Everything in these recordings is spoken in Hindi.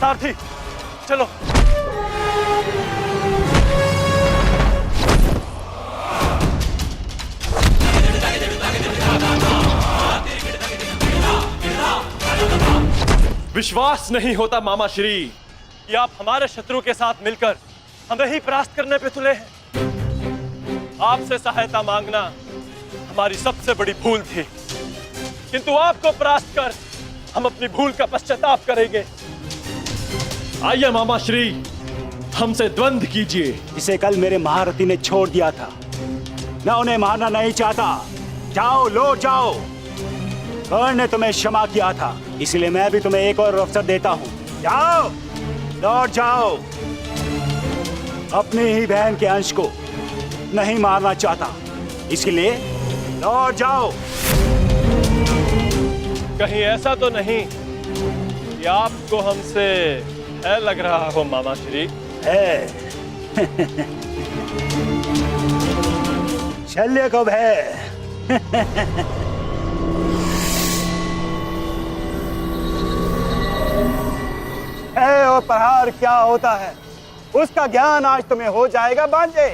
सारथी चलो। विश्वास नहीं होता मामा श्री कि आप हमारे शत्रु के साथ मिलकर हमें ही परास्त करने पे तुले हैं। आपसे सहायता मांगना हमारी सबसे बड़ी भूल थी, किंतु आपको परास्त कर हम अपनी भूल का पश्चाताप करेंगे। आइए मामा श्री, हमसे द्वंद्व कीजिए। इसे कल मेरे महारथी ने छोड़ दिया था, मैं उन्हें मारना नहीं चाहता। जाओ, लौट जाओ। कर्ण ने तुम्हें क्षमा किया था, इसलिए मैं भी तुम्हें एक और अवसर देता हूँ। जाओ, लौट जाओ। अपनी ही बहन के अंश को नहीं मारना चाहता, इसलिए लौट जाओ। कहीं ऐसा तो नहीं कि आपको हमसे है लग रहा हो मामा श्री? है। शल्य को है। और प्रहार क्या होता है उसका ज्ञान आज तुम्हें हो जाएगा बांजे।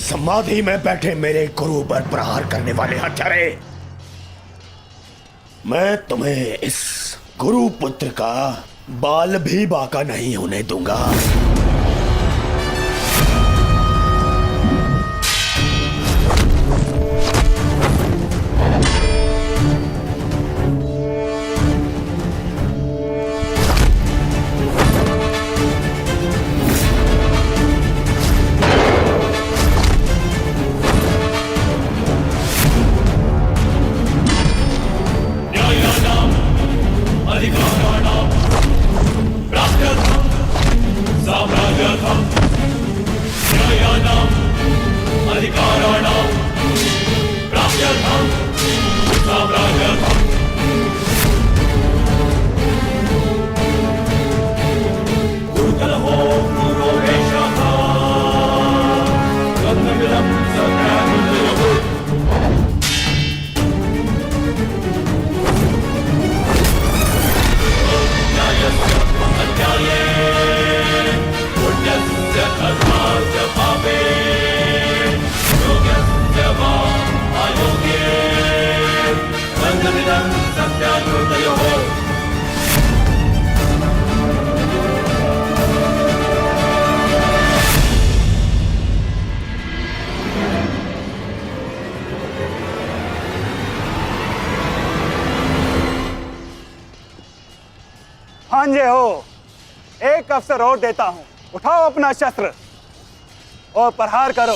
समाधि में बैठे मेरे गुरु पर प्रहार करने वाले हत्यारे, मैं तुम्हें इस गुरु पुत्र का बाल भी बाका नहीं होने दूंगा। अधिकाराणां प्राप्त्यर्थं भांजे हो, एक अवसर और देता हूं, उठाओ अपना शस्त्र और प्रहार करो।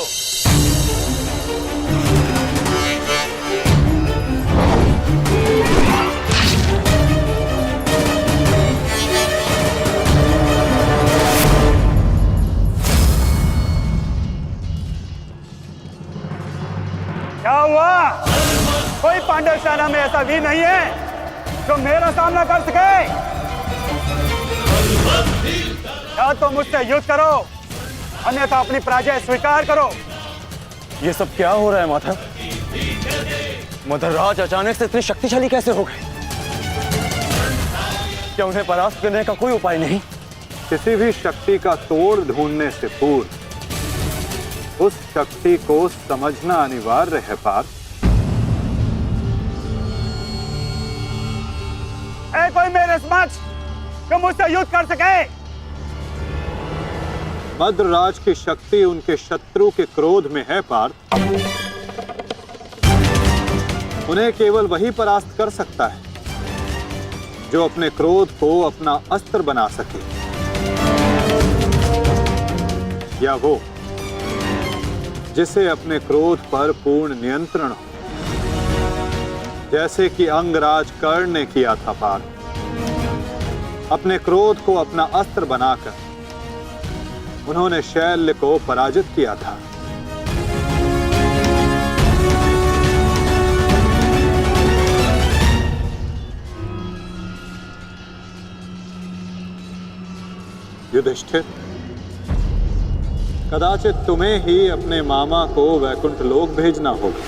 क्या हुआ? कोई पांडव सेना में ऐसा वीर नहीं है जो मेरा सामना कर सके? या तो मुझसे युद्ध करो, अन्यथा अपनी पराजय स्वीकार करो। ये सब क्या हो रहा है माधव? मदरराज अचानक से इतने शक्तिशाली कैसे हो गए? क्या उन्हें परास्त करने का कोई उपाय नहीं? किसी भी शक्ति का तोड़ ढूंढने से पूर्व उस शक्ति को समझना अनिवार्य है पार्थ। है कोई मेरे समक्ष जो मुझसे युद्ध कर सके? मद्रराज की शक्ति उनके शत्रु के क्रोध में है पार्थ। उन्हें केवल वही परास्त कर सकता है जो अपने क्रोध को अपना अस्त्र बना सके, या वो जिसे अपने क्रोध पर पूर्ण नियंत्रण हो, जैसे कि अंगराज कर्ण ने किया था पार्थ। अपने क्रोध को अपना अस्त्र बनाकर उन्होंने शैल्य को पराजित किया था। युधिष्ठिर, कदाचित तुम्हें ही अपने मामा को वैकुंठ लोक भेजना होगा।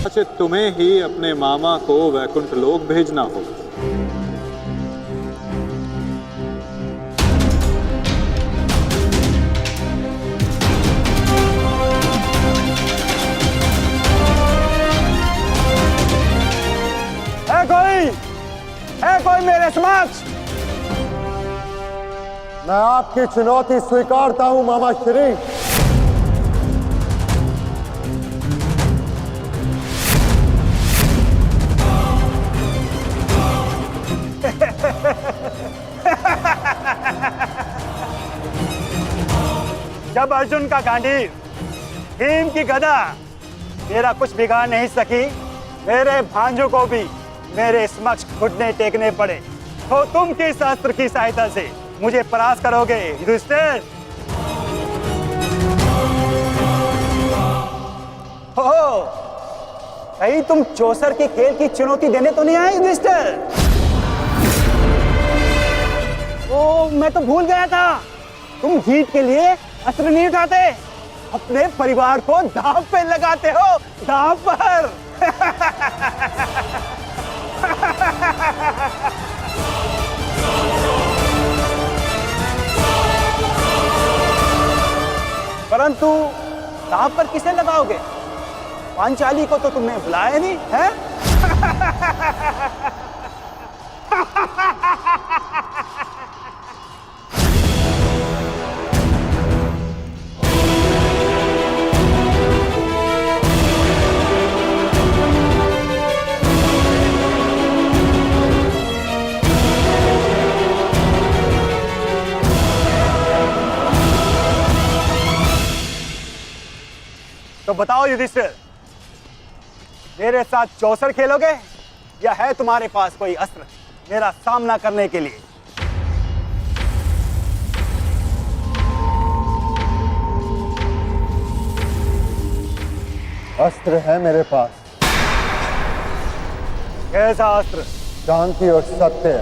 कदाचित तुम्हें ही अपने मामा को वैकुंठ लोक भेजना होगा। है कोई मेरे समक्ष? मैं आपकी चुनौती स्वीकारता हूं मामा श्री। जब अर्जुन का गांडीव, भीम की गदा मेरा कुछ बिगाड़ नहीं सकी, मेरे भांजों को भी मेरे समक्ष घुटने टेकने पड़े, तो तुम किस अस्त्र की सहायता से मुझे परास्त करोगे युधिष्ठिर? हो, कहीं तुम चौसर के खेल की चुनौती देने तो नहीं आए युधिष्ठिर? ओ, मैं तो भूल गया था, तुम जीत के लिए अस्त्र नहीं उठाते, अपने परिवार को दांव पे लगाते हो, दांव पर। परंतु दांव पर किसे लगाओगे? पांचाली को तो तुमने बुलाया नहीं है? तो बताओ युधिष्ठिर, मेरे साथ चौसर खेलोगे या है तुम्हारे पास कोई अस्त्र मेरा सामना करने के लिए? अस्त्र है मेरे पास। कैसा अस्त्र? शांति और सत्य।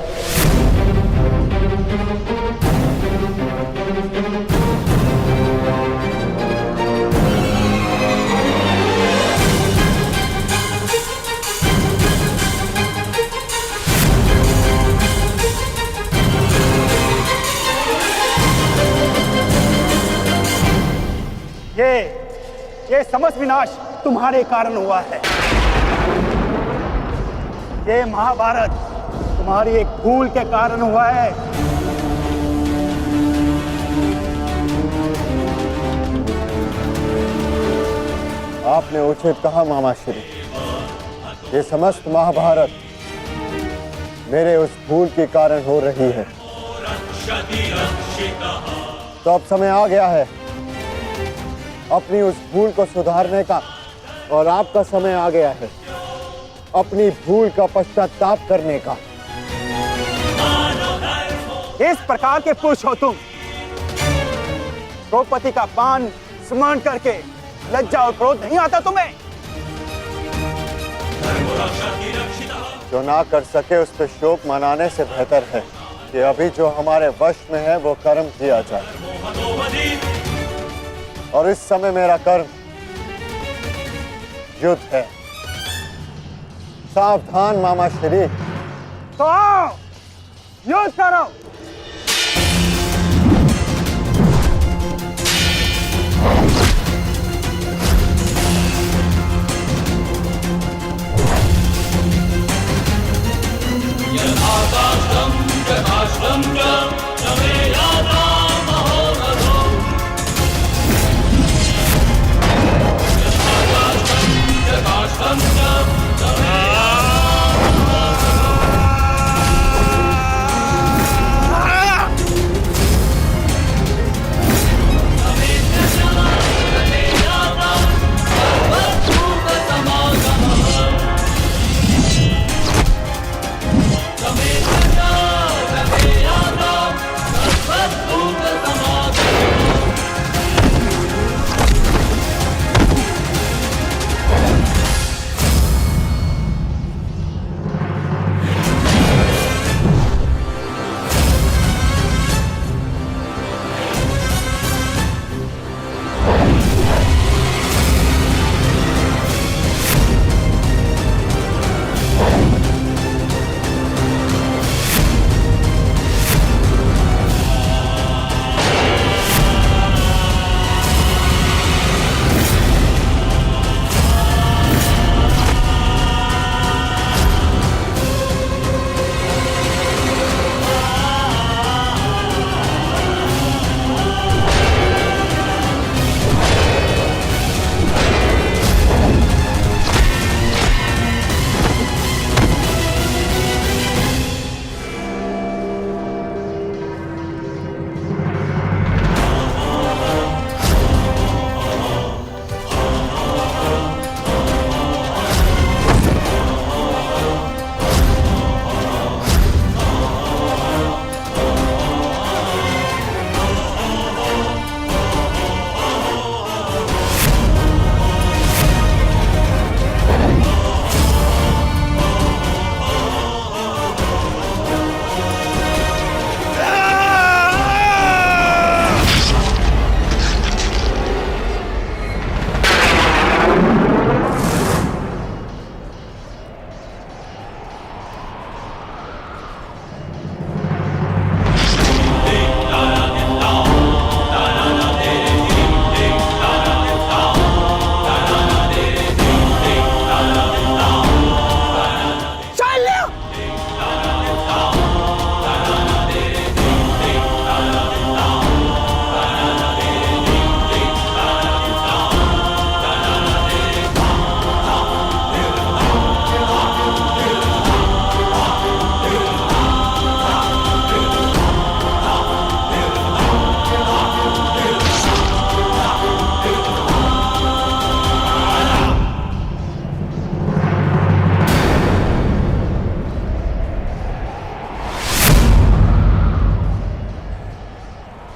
ये समस्त विनाश तुम्हारे कारण हुआ है। ये महाभारत तुम्हारी एक भूल के कारण हुआ है। आपने उचित कहा मामा श्री। ये समस्त महाभारत मेरे उस भूल के कारण हो रही है। तो अब समय आ गया है अपनी उस भूल को सुधारने का, और आपका समय आ गया है अपनी भूल का पश्चाताप करने का। इस प्रकार के पुरुष हो तुम, द्रौपदी का पान स्मरण करके लज्जा और क्रोध नहीं आता तुम्हें? जो ना कर सके उस पर शोक मनाने से बेहतर है कि अभी जो हमारे वश में है वो कर्म किया जाए। और इस समय मेरा कर्म युद्ध है। सावधान मामा श्री। तो आओ, युद्ध करो।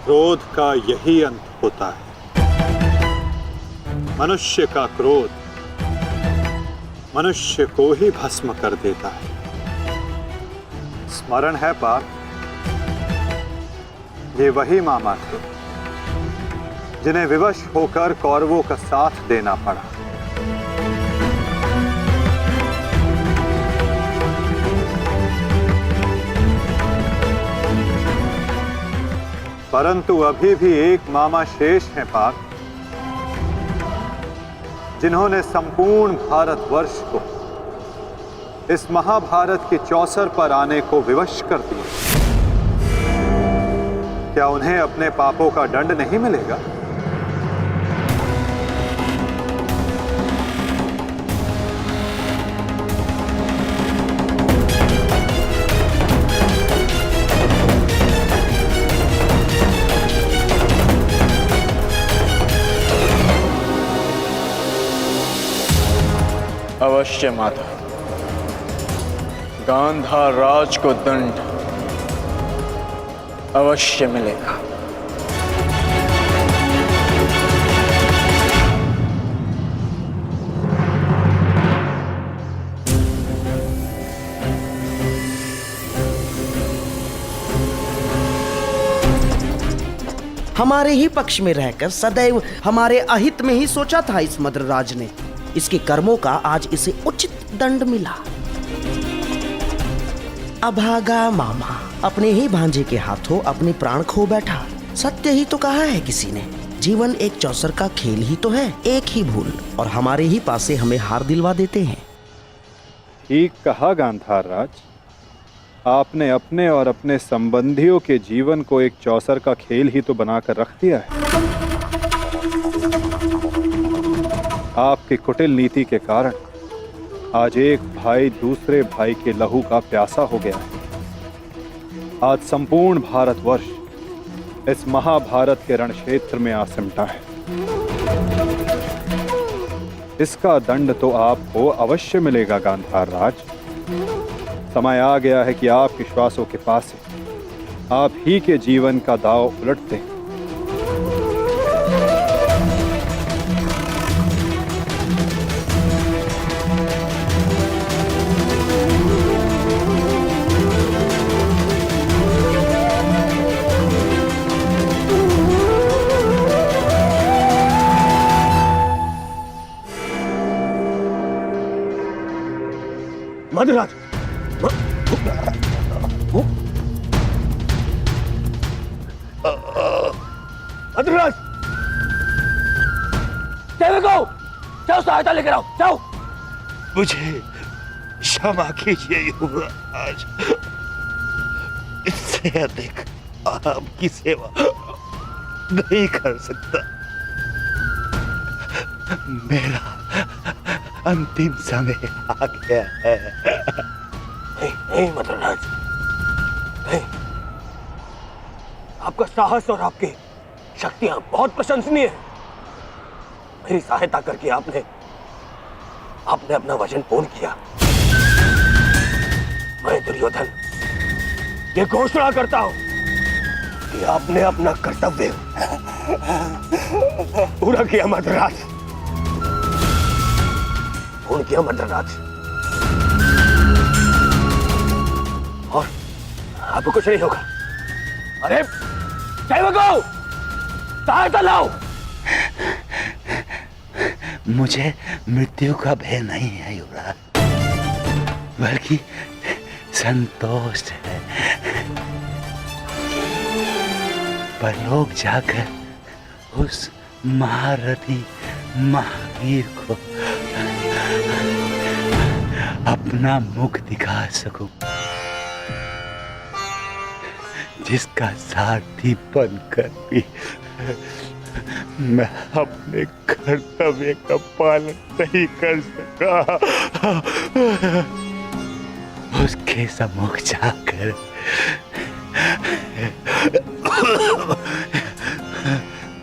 क्रोध का यही अंत होता है। मनुष्य का क्रोध मनुष्य को ही भस्म कर देता है। स्मरण है पार्थ, ये वही मामा थे जिन्हें विवश होकर कौरवों का साथ देना पड़ा। परंतु अभी भी एक मामा शेष हैं पार्थ, जिन्होंने संपूर्ण भारतवर्ष को इस महाभारत के चौसर पर आने को विवश कर दिया। क्या उन्हें अपने पापों का दंड नहीं मिलेगा? अवश्य माता। गांधार राज को दंड अवश्य मिलेगा। हमारे ही पक्ष में रहकर सदैव हमारे अहित में ही सोचा था इस मद्रराज ने। इसके कर्मों का आज इसे उचित दंड मिला। अभागा मामा अपने ही भांजे के हाथों अपने प्राण खो बैठा। सत्य ही तो कहा है किसी ने, जीवन एक चौसर का खेल ही तो है, एक ही भूल और हमारे ही पासे हमें हार दिलवा देते हैं। ठीक कहा गांधार राज, आपने अपने और अपने संबंधियों के जीवन को एक चौसर का खेल ही तो बनाकर रख दिया है। आपकी कुटिल नीति के कारण आज एक भाई दूसरे भाई के लहू का प्यासा हो गया है। आज संपूर्ण भारतवर्ष इस महाभारत के रण क्षेत्र में आ सिमटा है। इसका दंड तो आपको अवश्य मिलेगा गांधार राज। समय आ गया है कि आपके श्वासों के पास आप ही के जीवन का दाव उलट दें। मद्रराज, मद्रराज, जाओ सहायता लेकर आओ, जाओ। मुझे क्षमा कीजिए युवराज, इससे अधिक आपकी सेवा नहीं कर सकता। मेरा अंतिम समय आ गया है। नहीं मद्रराज, नहीं। आपका साहस और आपकी शक्तियां बहुत प्रशंसनीय है। मेरी सहायता करके आपने अपना वचन पूर्ण किया। मैं दुर्योधन ये घोषणा करता हूं कि आपने अपना कर्तव्य पूरा किया मद्रराज, पूर्ण किया मद्रराज। और आपको कुछ नहीं होगा। अरे सेवकों, सहायता लाओ। मुझे मृत्यु का भय नहीं है युवराज, बल्कि संतोष है। परलोक जाकर उस महारथी महावीर को अपना मुख दिखा सकूं, जिसका सारथी बनकर भी मैं अपने कर्तव्य का पालन नहीं कर सका। उसके सम्मुख जाकर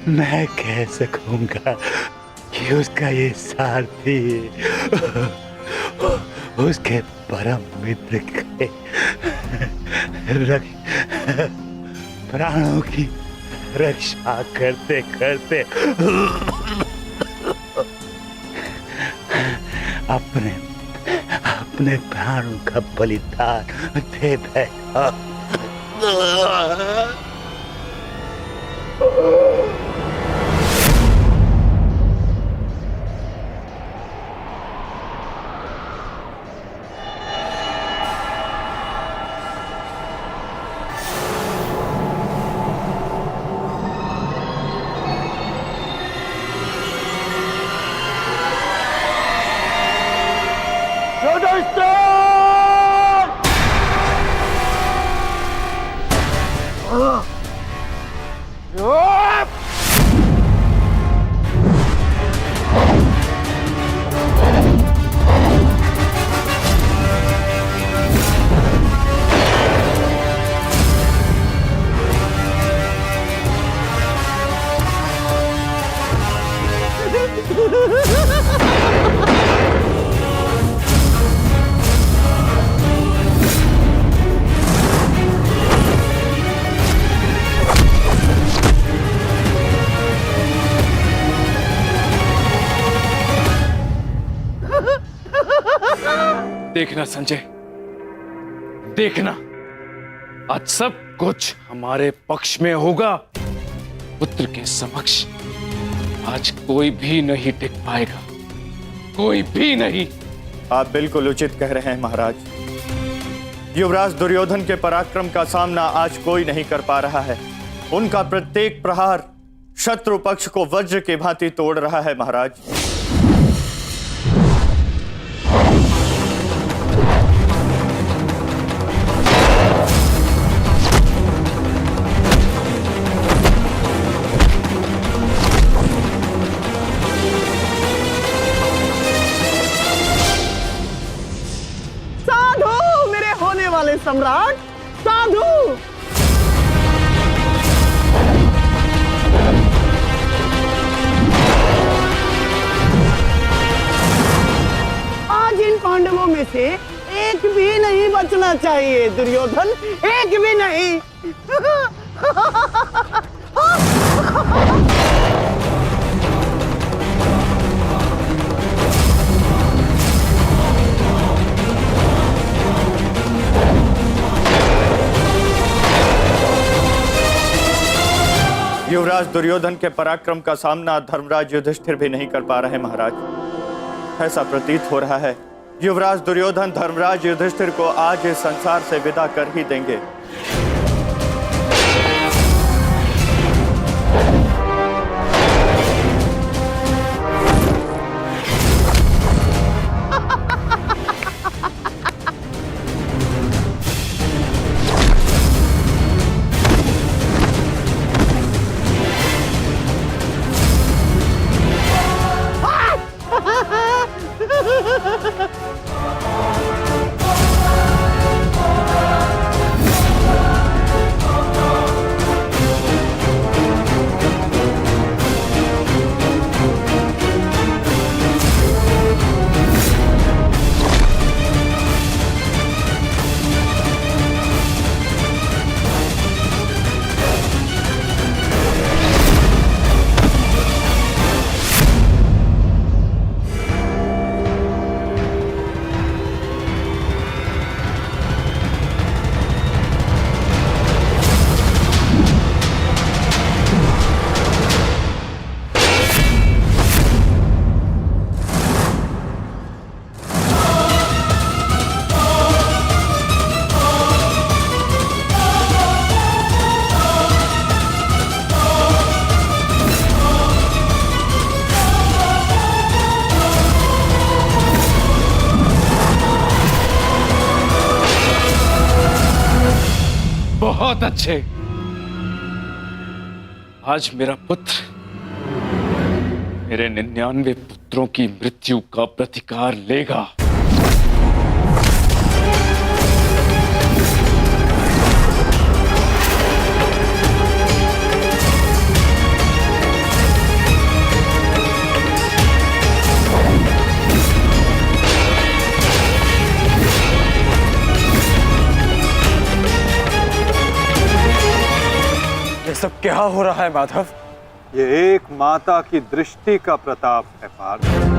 मैं कह सकूंगा कि उसका ये सारथी उसके परम मित्र के प्राणों की रक्षा करते करते अपने प्राणों का बलिदान दे बैठा। देखना संजय, देखना, आज सब कुछ हमारे पक्ष में होगा। पुत्र के समक्ष आज कोई भी नहीं टिक पाएगा, कोई भी नहीं। आप बिल्कुल उचित कह रहे हैं महाराज। युवराज दुर्योधन के पराक्रम का सामना आज कोई नहीं कर पा रहा है। उनका प्रत्येक प्रहार शत्रु पक्ष को वज्र की भांति तोड़ रहा है महाराज। साधु, मेरे होने वाले सम्राट, साधु। आज इन पांडवों में से एक भी नहीं बचना चाहिए दुर्योधन, एक भी नहीं। युवराज दुर्योधन के पराक्रम का सामना धर्मराज युधिष्ठिर भी नहीं कर पा रहे महाराज। ऐसा प्रतीत हो रहा है युवराज दुर्योधन धर्मराज युधिष्ठिर को आज इस संसार से विदा कर ही देंगे। बहुत अच्छे। आज मेरा पुत्र मेरे 99 पुत्रों की मृत्यु का प्रतिकार लेगा। ये सब क्या हो रहा है माधव? ये एक माता की दृष्टि का प्रताप है पार्थ।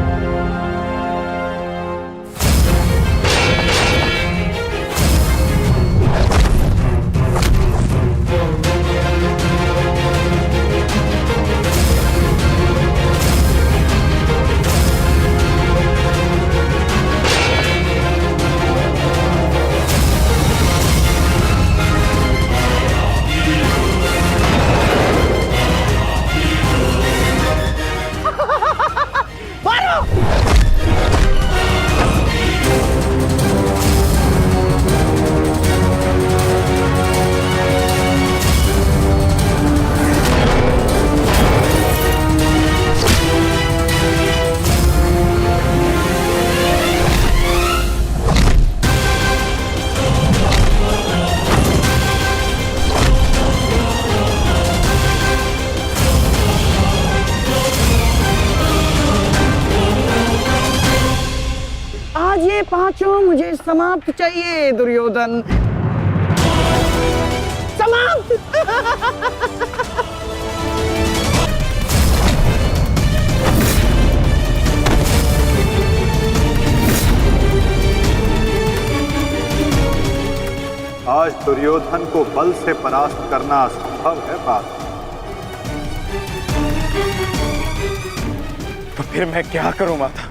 पांचों मुझे समाप्त चाहिए दुर्योधन, समाप्त। दुर्योधन को बल से परास्त करना असंभव है पार्थ। तो फिर मैं क्या करूं माता?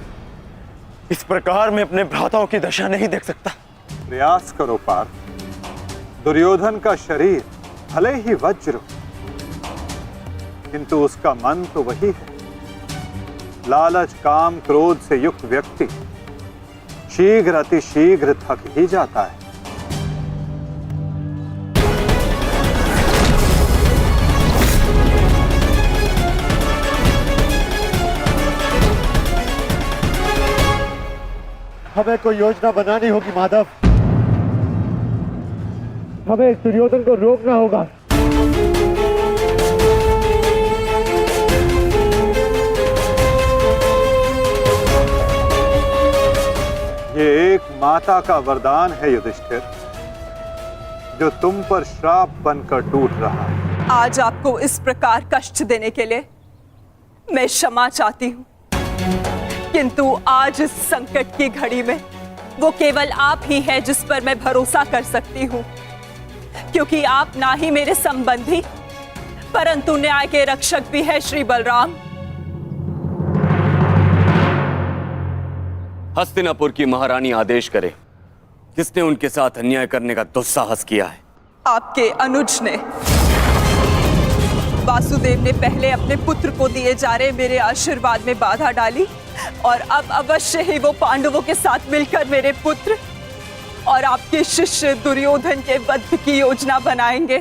इस प्रकार मैं अपने भ्राताओं की दशा नहीं देख सकता। प्रयास करो पार्थ। दुर्योधन का शरीर भले ही वज्र हो, किंतु उसका मन तो वही है। लालच, काम, क्रोध से युक्त व्यक्ति शीघ्र अतिशीघ्र थक ही जाता है। हमें कोई योजना बनानी होगी माधव। हमें इस दुर्योधन को रोकना होगा। ये एक माता का वरदान है युधिष्ठिर, जो तुम पर श्राप बनकर टूट रहा है। आज आपको इस प्रकार कष्ट देने के लिए मैं क्षमा चाहती हूँ, किंतु आज इस संकट की घड़ी में वो केवल आप ही हैं जिस पर मैं भरोसा कर सकती हूँ, क्योंकि आप ना ही मेरे संबंधी परंतु न्याय के रक्षक भी है श्री बलराम। हस्तिनापुर की महारानी आदेश करे, किसने उनके साथ अन्याय करने का दुस्साहस किया है? आपके अनुज ने। वासुदेव ने पहले अपने पुत्र को दिए जा रहे मेरे आशीर्वाद में बाधा डाली और अब अवश्य ही वो पांडवों के साथ मिलकर मेरे पुत्र और आपके शिष्य दुर्योधन के वध की योजना बनाएंगे।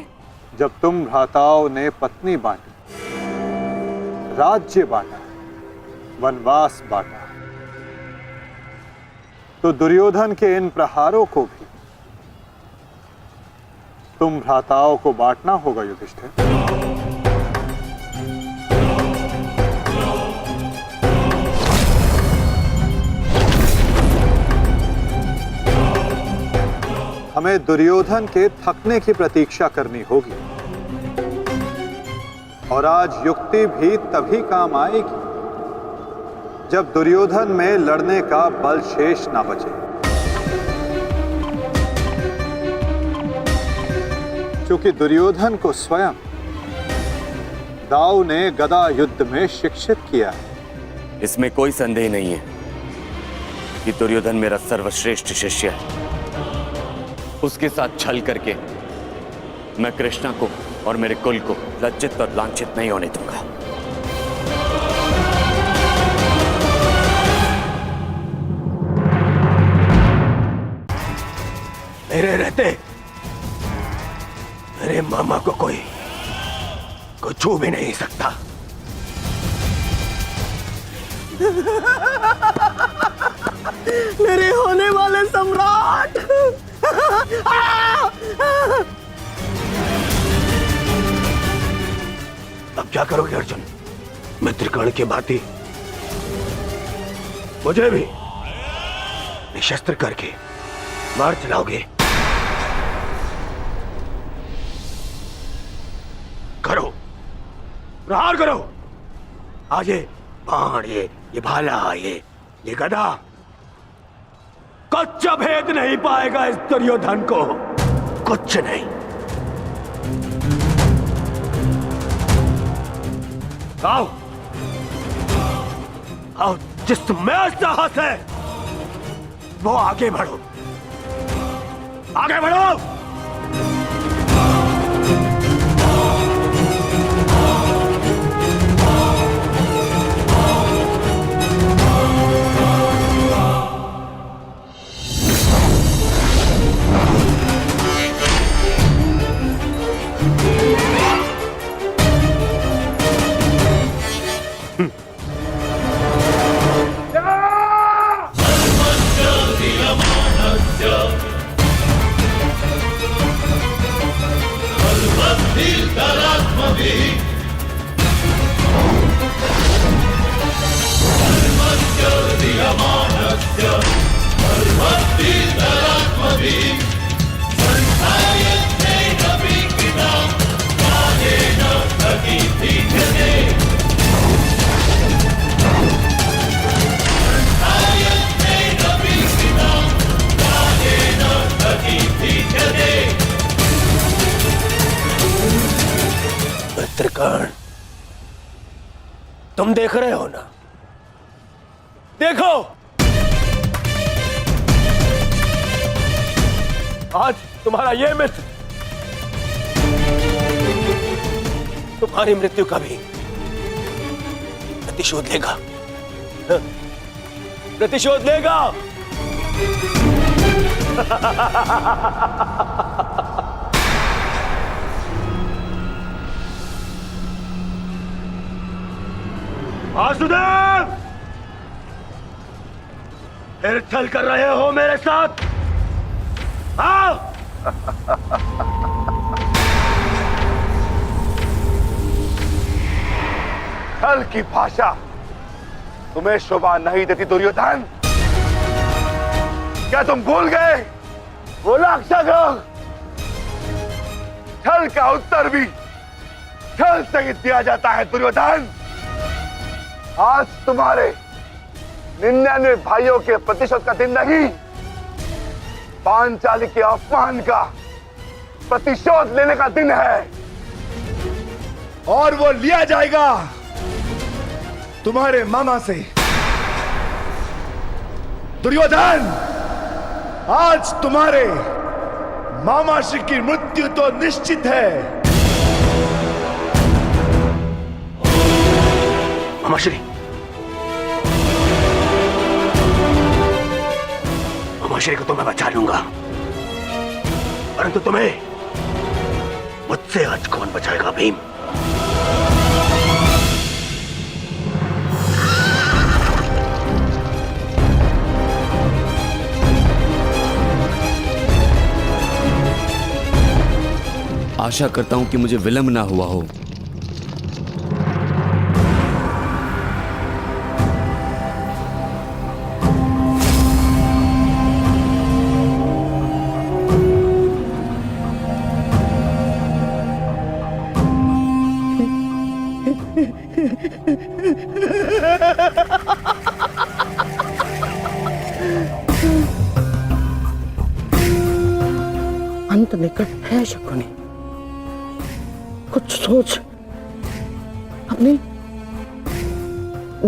जब तुम भ्राताओं ने पत्नी बांटी, राज्य बांटा, वनवास बांटा, तो दुर्योधन के इन प्रहारों को भी तुम भ्राताओं को बांटना होगा युधिष्ठिर। हमें दुर्योधन के थकने की प्रतीक्षा करनी होगी, और आज युक्ति भी तभी काम आएगी जब दुर्योधन में लड़ने का बल शेष ना बचे। क्योंकि दुर्योधन को स्वयं दाऊ ने गदा युद्ध में शिक्षित किया है। इसमें कोई संदेह नहीं है कि दुर्योधन मेरा सर्वश्रेष्ठ शिष्य है। उसके साथ छल करके मैं कृष्णा को और मेरे कुल को लज्जित और लांछित नहीं होने दूंगा। मेरे रहते मेरे मामा को कोई छू भी नहीं सकता। मेरे होने वाले सम्राट। अब क्या करोगे अर्जुन? मित्रकर्ण के भांति मुझे भी निशस्त्र करके मार चलाओगे? करो, प्रहार करो। आज ये बाण, ये भाला, ये गदा कुछ भेद नहीं पाएगा इस दुर्योधन को, कुछ नहीं। आओ आओ, जिसमें साहस है वो आगे बढ़ो, आगे बढ़ो। तुम देख रहे हो ना, देखो आज तुम्हारा ये मित्र तुम्हारी मृत्यु का भी प्रतिशोध लेगा, प्रतिशोध लेगा। वासुदेव, फिर छल कर रहे हो मेरे साथ? आओ। छल की भाषा तुम्हें शोभा नहीं देती दुर्योधन। क्या तुम भूल गए वो लाक्षागृह? छल का उत्तर भी छल से ही दिया जाता है दुर्योधन। आज तुम्हारे 99 भाइयों के प्रतिशोध का दिन नहीं, पांचाली के अपमान का प्रतिशोध लेने का दिन है, और वो लिया जाएगा तुम्हारे मामा से। दुर्योधन, आज तुम्हारे मामा श्री की मृत्यु तो निश्चित है। मामा श्री, मामा श्री को तो मैं बचा लूंगा, परंतु तुम्हें मुझसे आज कौन बचाएगा भीम? आशा करता हूं कि मुझे विलंब ना हुआ हो। अंत निकट है शकुनी, कुछ सोच, अपनी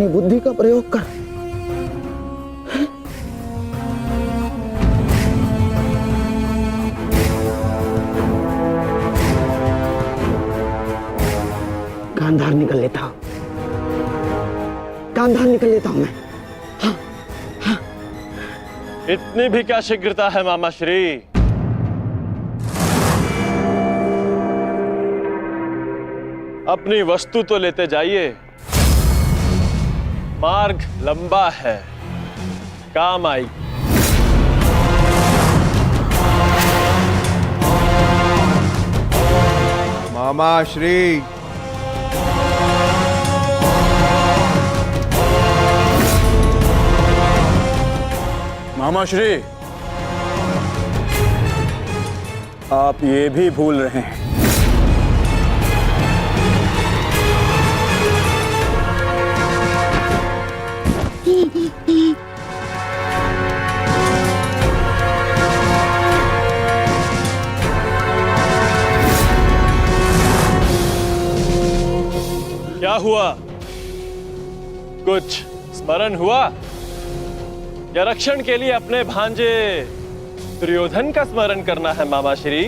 बुद्धि का प्रयोग कर। गांधार निकल लेता हूं, गांधार निकल लेता हूं मैं। इतनी भी क्या शीघ्रता है मामा श्री? अपनी वस्तु तो लेते जाइए, मार्ग लंबा है, काम आई। मामा श्री, मामा श्री, आप ये भी भूल रहे हैं क्या हुआ? कुछ स्मरण हुआ या रक्षण के लिए अपने भांजे दुर्योधन का स्मरण करना है मामा श्री?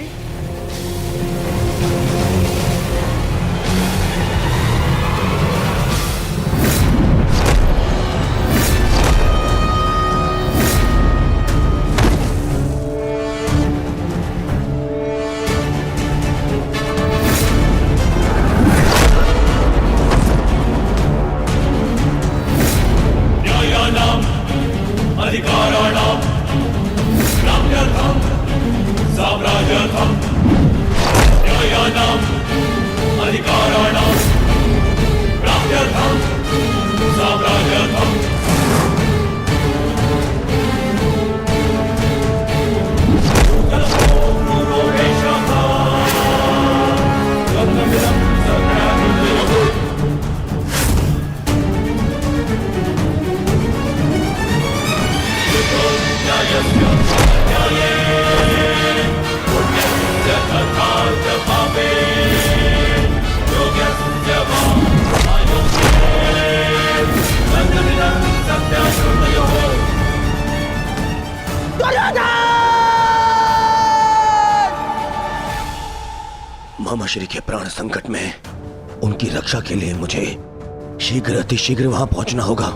अधिकाराणां प्राप्त्यर्थं साम्राज्यर्थं मामाश्री के प्राण संकट में, उनकी रक्षा के लिए मुझे शीघ्र अतिशीघ्र वहां पहुंचना होगा।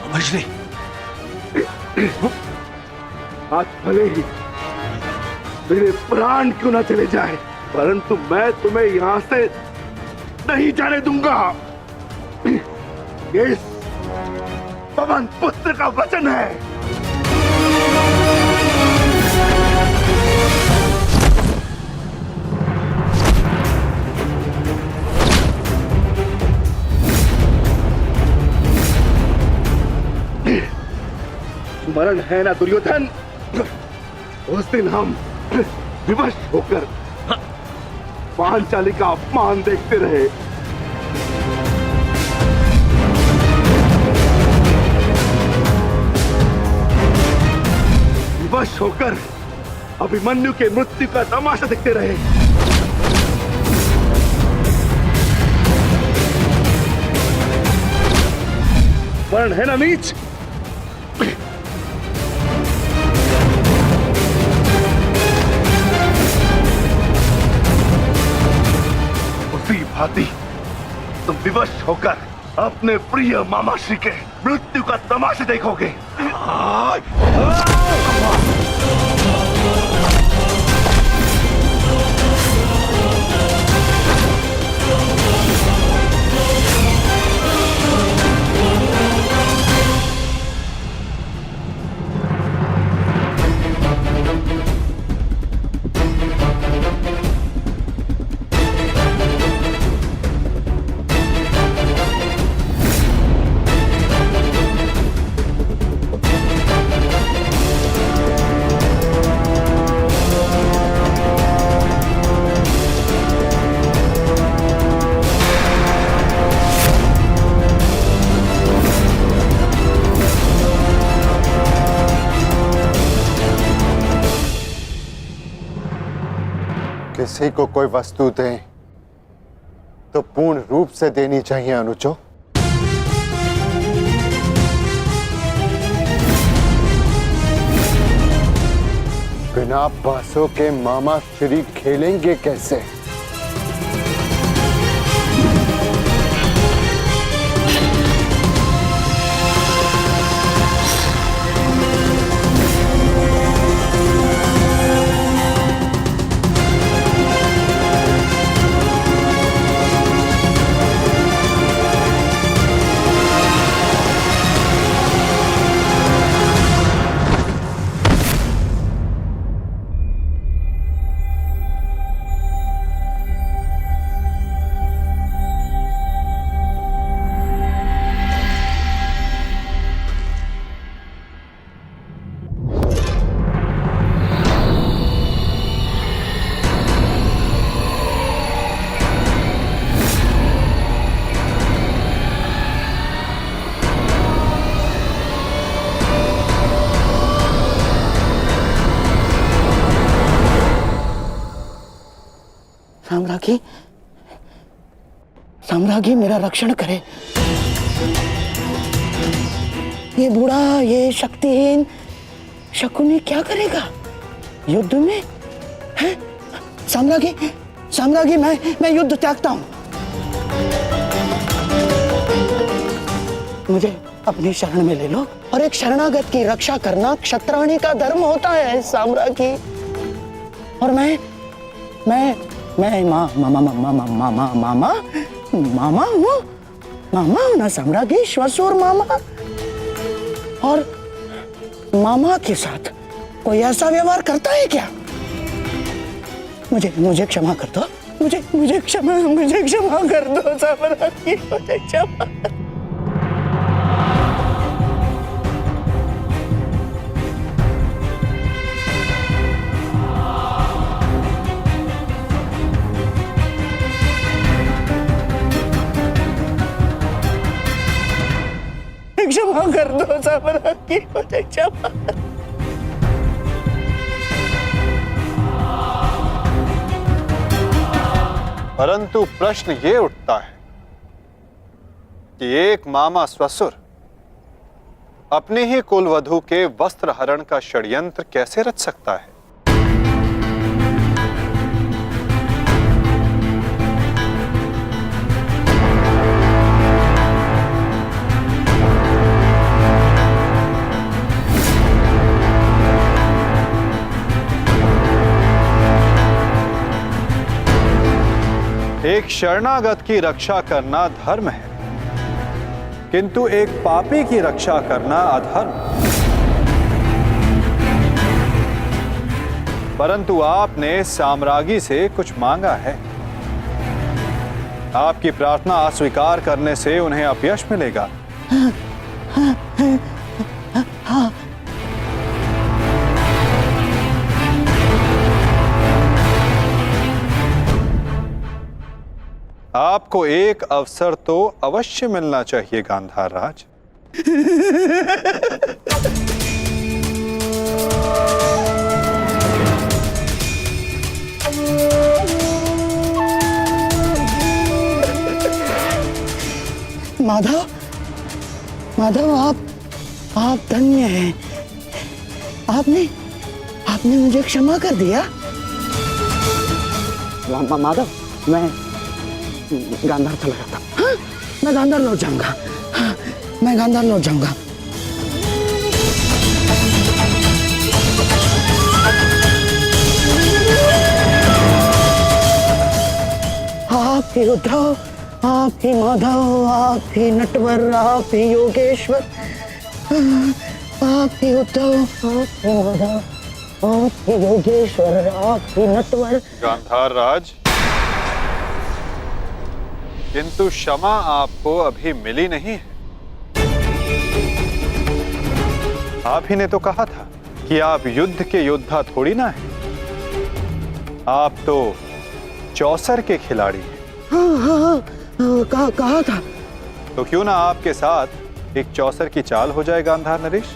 मामाश्री, आज भले ही मेरे प्राण क्यों ना चले जाए, परंतु मैं तुम्हें यहां से नहीं जाने दूंगा। ये पवन पुत्र का वचन है। स्मरण है ना दुर्योधन, उस दिन हम विवश होकर पांचाली का अपमान देखते रहे। विवश होकर अभिमन्यु के मृत्यु का तमाशा देखते रहे। वर्ण है ना नीच, भांति तुम विवश होकर अपने प्रिय मामाश्री के मृत्यु का तमाशा देखोगे। किसी को कोई वस्तु दें तो पूर्ण रूप से देनी चाहिए अनुजो। बिना पैसों के मामाश्री खेलेंगे कैसे? साम्राज्ञी, साम्राज्ञी मेरा रक्षण करे। ये बूढ़ा, ये शक्तिहीन शकुनी क्या करेगा युद्ध में? है साम्राज्ञी, साम्राज्ञी मैं युद्ध त्यागता हूं। मुझे अपनी शरण में ले लो, और एक शरणागत की रक्षा करना क्षत्राणी का धर्म होता है साम्राज्ञी। और मैं मामा हूँ ना साम्राज्ञी, श्वशुर मामा। और मामा के साथ कोई ऐसा व्यवहार करता है क्या? मुझे क्षमा कर दो, मुझे क्षमा कर दो साम्राज्ञी, मुझे क्षमा। क्षमा कर दो साम्राज्ञी, मुझे क्षमा। परंतु प्रश्न ये उठता है कि एक मामा ससुर अपने ही कुलवधू के वस्त्र हरण का षड्यंत्र कैसे रच सकता है? एक शरणागत की रक्षा करना धर्म है, किंतु एक पापी की रक्षा करना अधर्म। परंतु आपने साम्राज्ञी से कुछ मांगा है। आपकी प्रार्थना अस्वीकार करने से उन्हें अपयश मिलेगा। आपको एक अवसर तो अवश्य मिलना चाहिए गांधार राज। माधव, माधव, आप धन्य हैं। आपने मुझे क्षमा कर दिया। माधव, मैं गांधार चला जाता। हाँ, मैं गांधार लौट जाऊंगा। हाँ, मैं गांधार लौट जाऊंगा। आप ही उद्धव, आप ही माधव, आप ही नटवर, आप ही योगेश्वर, आप ही उद्धव, आप ही माधव, आप ही योगेश्वर, आप ही नटवर। गांधार राज, किंतु क्षमा आपको अभी मिली नहीं है। आप ही ने तो कहा था कि आप युद्ध के योद्धा थोड़ी ना है, आप तो चौसर के खिलाड़ी हैं। हाँ, कहा था। तो क्यों ना आपके साथ एक चौसर की चाल हो जाए गांधार नरेश?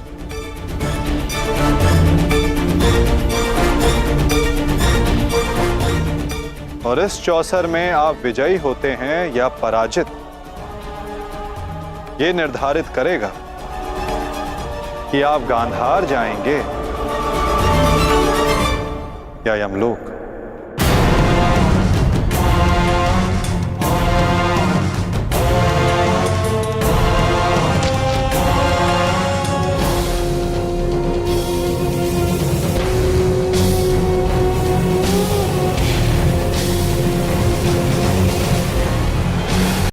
और इस चौसर में आप विजयी होते हैं या पराजित, ये निर्धारित करेगा कि आप गांधार जाएंगे या यमलोक।